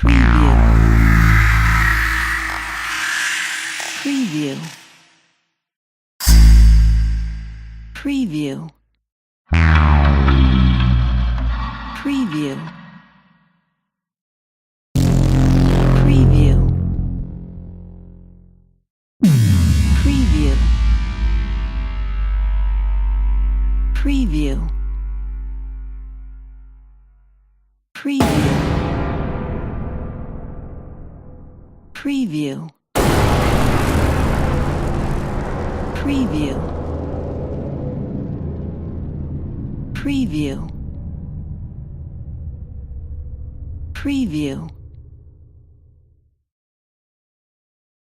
Preview. Preview. Preview. Preview. Preview. Preview. Preview. Preview. Preview. Preview. Preview. Preview.